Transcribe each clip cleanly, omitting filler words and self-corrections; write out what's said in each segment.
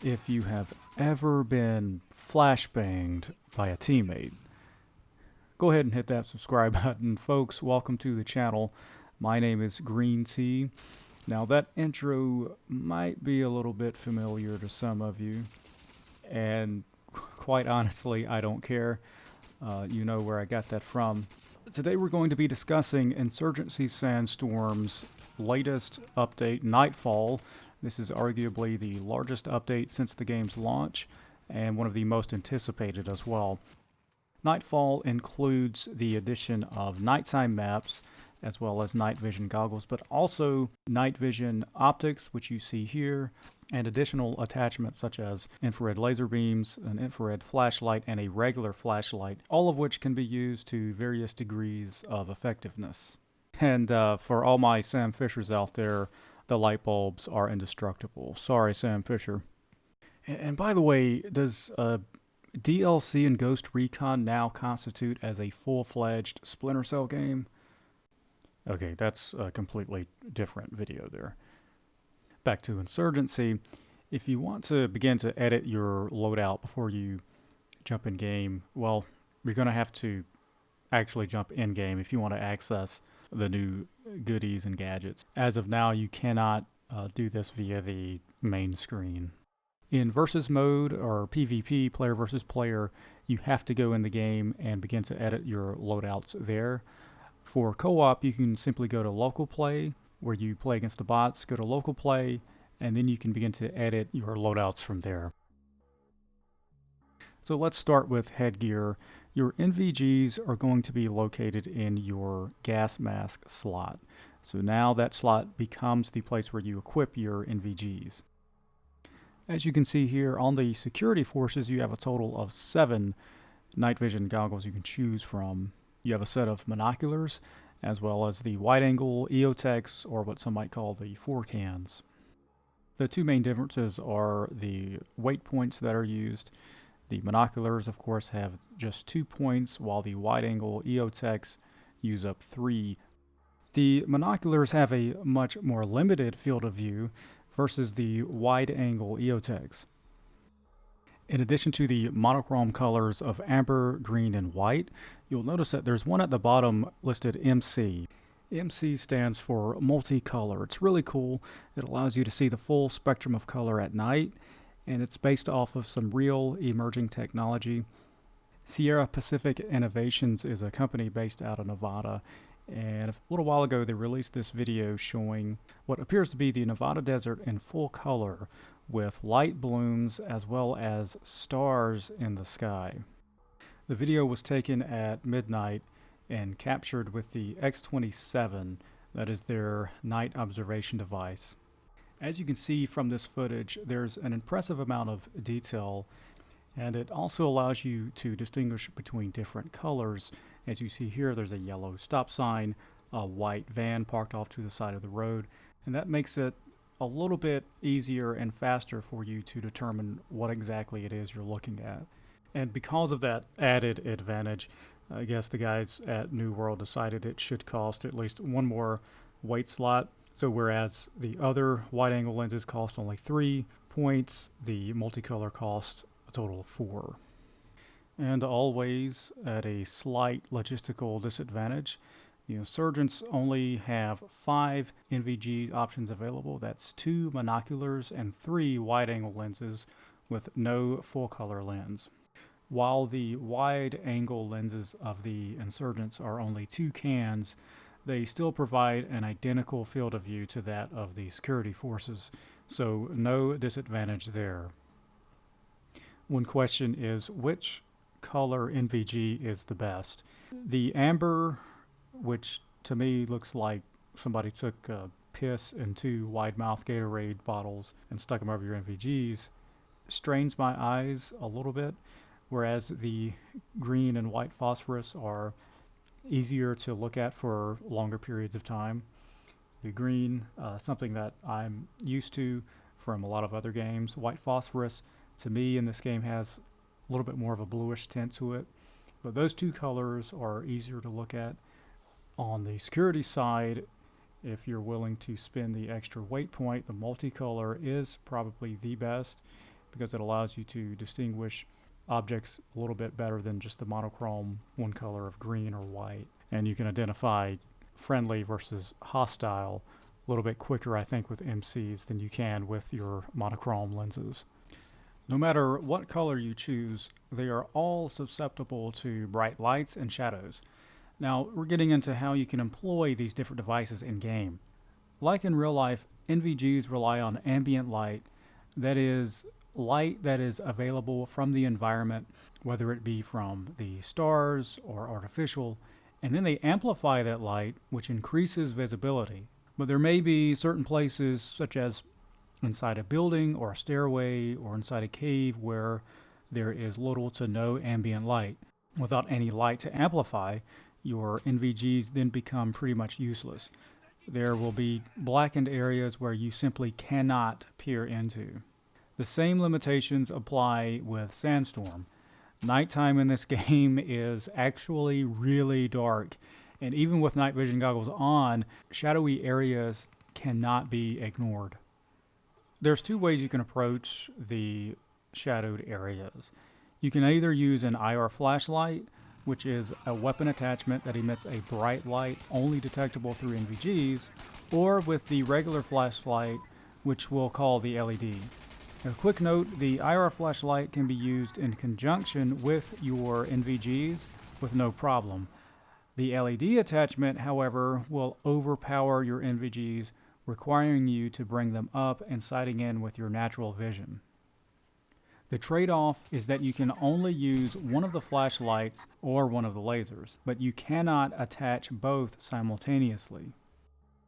If you have ever been flashbanged by a teammate, go ahead and hit that subscribe button. Folks, welcome to the channel. My name is Green Tea. Now that intro might be a little bit familiar to some of you, and quite honestly, I don't care. You know where I got that from. Today we're going to be discussing Insurgency Sandstorm's latest update, Nightfall. This is arguably the largest update since the game's launch, and one of the most anticipated as well. Nightfall includes the addition of nighttime maps, as well as night vision goggles, but also night vision optics, which you see here, and additional attachments such as infrared laser beams, an infrared flashlight, and a regular flashlight, all of which can be used to various degrees of effectiveness. And for all my Sam Fishers out there, the light bulbs are indestructible. Sorry, Sam Fisher. And by the way, does DLC and Ghost Recon now constitute as a full-fledged Splinter Cell game? Okay, that's a completely different video there. Back to Insurgency. If you want to begin to edit your loadout before you jump in game, well, you're going to have to actually jump in game if you want to access the new goodies and gadgets. As of now, you cannot do this via the main screen. In versus mode or PvP, player versus player, you have to go in the game and begin to edit your loadouts there. For co-op, you can simply go to local play, where you play against the bots, go to local play, and then you can begin to edit your loadouts from there. So let's start with headgear. Your NVGs are going to be located in your gas mask slot. So now that slot becomes the place where you equip your NVGs. As you can see here on the security forces, you have a total of 7 night vision goggles you can choose from. You have a set of binoculars, as well as the wide-angle EOTechs, or what some might call the 4-cans. The two main differences are the weight points that are used. The binoculars, of course, have just 2 points, while the wide-angle EOTechs use up 3. The binoculars have a much more limited field of view versus the wide-angle EOTechs. In addition to the monochrome colors of amber, green, and white, you'll notice that there's one at the bottom listed MC. MC stands for multicolor. It's really cool. It allows you to see the full spectrum of color at night, and it's based off of some real emerging technology. Sierra Pacific Innovations is a company based out of Nevada, and a little while ago they released this video showing what appears to be the Nevada desert in full color, with light blooms as well as stars in the sky. The video was taken at midnight and captured with the X-27, that is their night observation device. As you can see from this footage, there's an impressive amount of detail, and it also allows you to distinguish between different colors. As you see here, there's a yellow stop sign, a white van parked off to the side of the road, and that makes it a little bit easier and faster for you to determine what exactly it is you're looking at. And because of that added advantage, I guess the guys at New World decided it should cost at least one more weight slot. So whereas the other wide-angle lenses cost only 3 points, the multicolor costs a total of 4. And always at a slight logistical disadvantage, the insurgents only have 5 NVG options available. That's 2 binoculars and 3 wide-angle lenses with no full-color lens. While the wide-angle lenses of the insurgents are only 2 cans, they still provide an identical field of view to that of the security forces, so no disadvantage there. One question is, which color NVG is the best? The amber, which to me looks like somebody took piss in 2 wide-mouth Gatorade bottles and stuck them over your NVGs, strains my eyes a little bit, whereas the green and white phosphorus are easier to look at for longer periods of time. The green, something that I'm used to from a lot of other games. White phosphorus, to me in this game, has a little bit more of a bluish tint to it, but those 2 colors are easier to look at. On the security side, if you're willing to spend the extra weight point, the multicolor is probably the best. because it allows you to distinguish objects a little bit better than just the monochrome one color of green or white. And you can identify friendly versus hostile a little bit quicker, I think, with MCs than you can with your monochrome lenses. No matter what color you choose, they are all susceptible to bright lights and shadows. Now, we're getting into how you can employ these different devices in-game. Like in real life, NVGs rely on ambient light, that is, light that is available from the environment, whether it be from the stars or artificial, and then they amplify that light, which increases visibility. But there may be certain places, such as inside a building or a stairway or inside a cave, where there is little to no ambient light. Without any light to amplify, your NVGs then become pretty much useless. There will be blackened areas where you simply cannot peer into. The same limitations apply with Sandstorm. Nighttime in this game is actually really dark, and even with night vision goggles on, shadowy areas cannot be ignored. There's two ways you can approach the shadowed areas. You can either use an IR flashlight, which is a weapon attachment that emits a bright light only detectable through NVGs, or with the regular flashlight, which we'll call the LED. A quick note, the IR flashlight can be used in conjunction with your NVGs with no problem. The LED attachment, however, will overpower your NVGs, requiring you to bring them up and sighting in with your natural vision. The trade-off is that you can only use one of the flashlights or one of the lasers, but you cannot attach both simultaneously.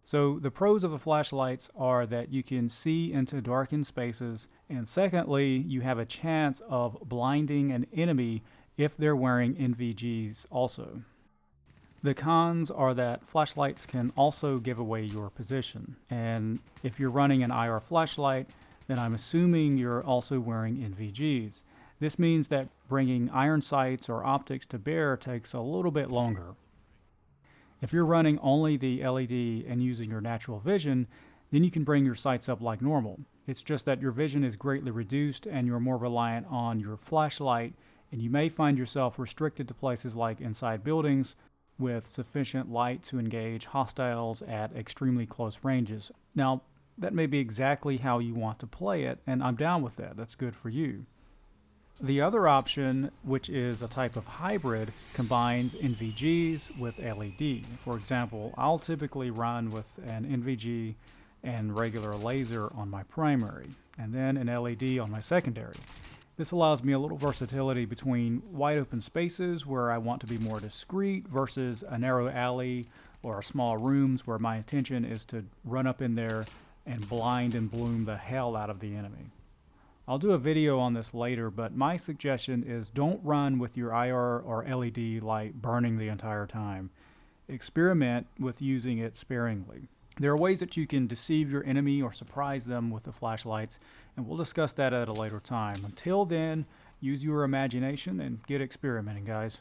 So the pros of the flashlights are that you can see into darkened spaces, and secondly, you have a chance of blinding an enemy if they're wearing NVGs also. The cons are that flashlights can also give away your position, and if you're running an IR flashlight, then I'm assuming you're also wearing NVGs. This means that bringing iron sights or optics to bear takes a little bit longer. If you're running only the LED and using your natural vision, then you can bring your sights up like normal. It's just that your vision is greatly reduced and you're more reliant on your flashlight, and you may find yourself restricted to places like inside buildings with sufficient light to engage hostiles at extremely close ranges. Now, that may be exactly how you want to play it, and I'm down with that. That's good for you. The other option, which is a type of hybrid, combines NVGs with LED. For example, I'll typically run with an NVG and regular laser on my primary, and then an LED on my secondary. This allows me a little versatility between wide open spaces where I want to be more discreet versus a narrow alley or small rooms where my intention is to run up in there and blind and bloom the hell out of the enemy. I'll do a video on this later, but my suggestion is don't run with your IR or LED light burning the entire time. Experiment with using it sparingly. There are ways that you can deceive your enemy or surprise them with the flashlights, and we'll discuss that at a later time. Until then, use your imagination and get experimenting, guys.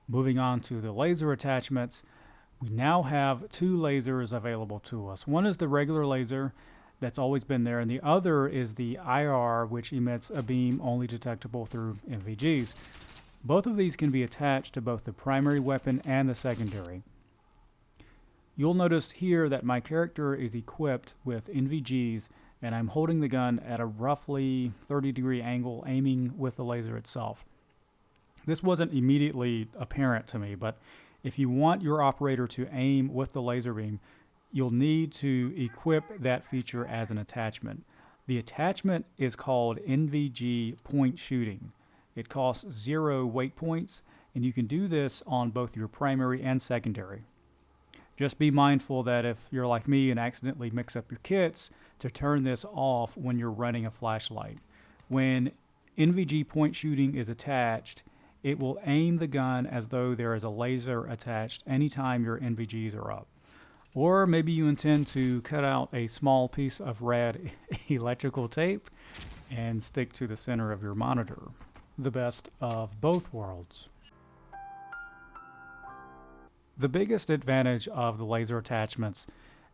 Moving on to the laser attachments, we now have two lasers available to us. One is the regular laser that's always been there, and the other is the IR, which emits a beam only detectable through NVGs. Both of these can be attached to both the primary weapon and the secondary. You'll notice here that my character is equipped with NVGs, and I'm holding the gun at a roughly 30-degree angle, aiming with the laser itself. This wasn't immediately apparent to me, but if you want your operator to aim with the laser beam, you'll need to equip that feature as an attachment. The attachment is called NVG point shooting. It costs 0 weight points, and you can do this on both your primary and secondary. Just be mindful that if you're like me and accidentally mix up your kits, to turn this off when you're running a flashlight. When NVG point shooting is attached, it will aim the gun as though there is a laser attached anytime your NVGs are up. Or maybe you intend to cut out a small piece of red electrical tape and stick to the center of your monitor. The best of both worlds. The biggest advantage of the laser attachments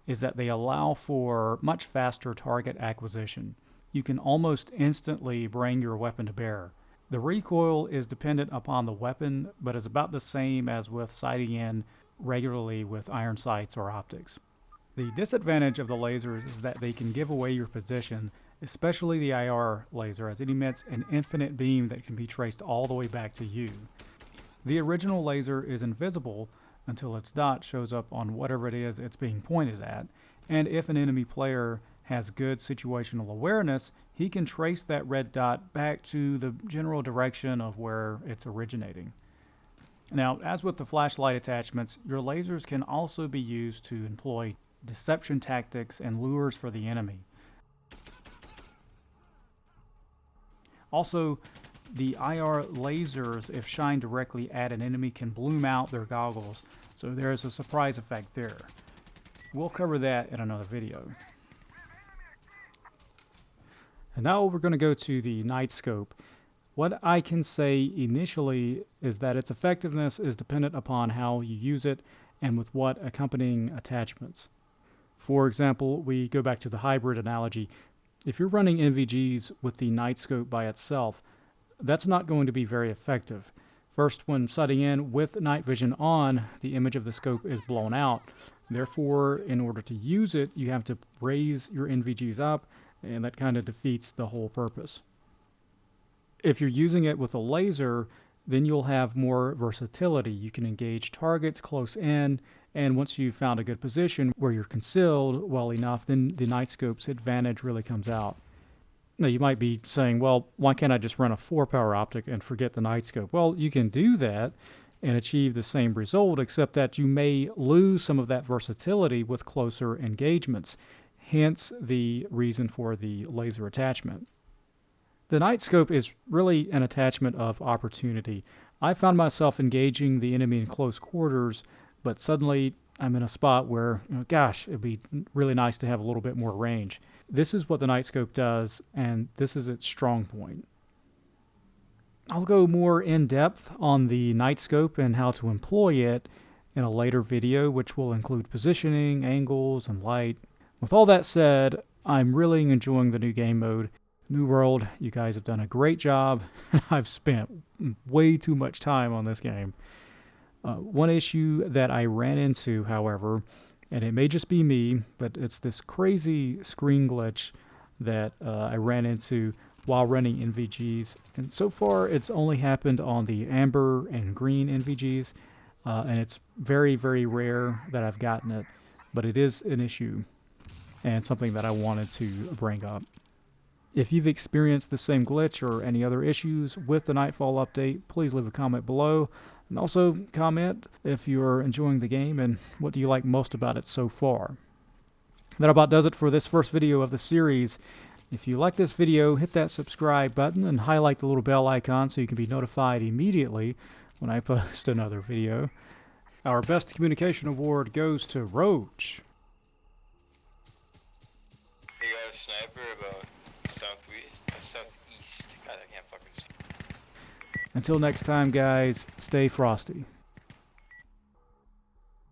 is that they allow for much faster target acquisition. You can almost instantly bring your weapon to bear. The recoil is dependent upon the weapon, but is about the same as with sighting in regularly with iron sights or optics. The disadvantage of the lasers is that they can give away your position, especially the IR laser, as it emits an infinite beam that can be traced all the way back to you. The original laser is invisible until its dot shows up on whatever it is it's being pointed at, and if an enemy player has good situational awareness, he can trace that red dot back to the general direction of where it's originating. Now, as with the flashlight attachments, your lasers can also be used to employ deception tactics and lures for the enemy. Also, the IR lasers, if shined directly at an enemy, can bloom out their goggles, so there is a surprise effect there. We'll cover that in another video. And now we're going to go to the night scope. What I can say initially is that its effectiveness is dependent upon how you use it and with what accompanying attachments. For example, we go back to the hybrid analogy. If you're running NVGs with the night scope by itself, that's not going to be very effective. First, when sighting in with night vision on, the image of the scope is blown out. Therefore, in order to use it, you have to raise your NVGs up, and that kind of defeats the whole purpose. If you're using it with a laser, then you'll have more versatility. You can engage targets close in, and once you've found a good position where you're concealed well enough, then the night scope's advantage really comes out. Now, you might be saying, well, why can't I just run a 4-power optic and forget the night scope? Well, you can do that and achieve the same result, except that you may lose some of that versatility with closer engagements, hence the reason for the laser attachment. The night scope is really an attachment of opportunity. I found myself engaging the enemy in close quarters, but suddenly I'm in a spot where, gosh, it'd be really nice to have a little bit more range. This is what the night scope does, and this is its strong point. I'll go more in depth on the night scope and how to employ it in a later video, which will include positioning, angles, and light. With all that said, I'm really enjoying the new game mode. New World, you guys have done a great job. I've spent way too much time on this game. One issue that I ran into, however, and it may just be me, but it's this crazy screen glitch that I ran into while running NVGs. And so far, it's only happened on the amber and green NVGs, and it's very, very rare that I've gotten it, but it is an issue and something that I wanted to bring up. If you've experienced the same glitch or any other issues with the Nightfall update, please leave a comment below. And also comment if you're enjoying the game and what do you like most about it so far. That about does it for this first video of the series. If you like this video, hit that subscribe button and highlight the little bell icon so you can be notified immediately when I post another video. Our Best Communication Award goes to Roach. You got a sniper about southeast. God, I can't fucking. Until next time, guys, stay frosty.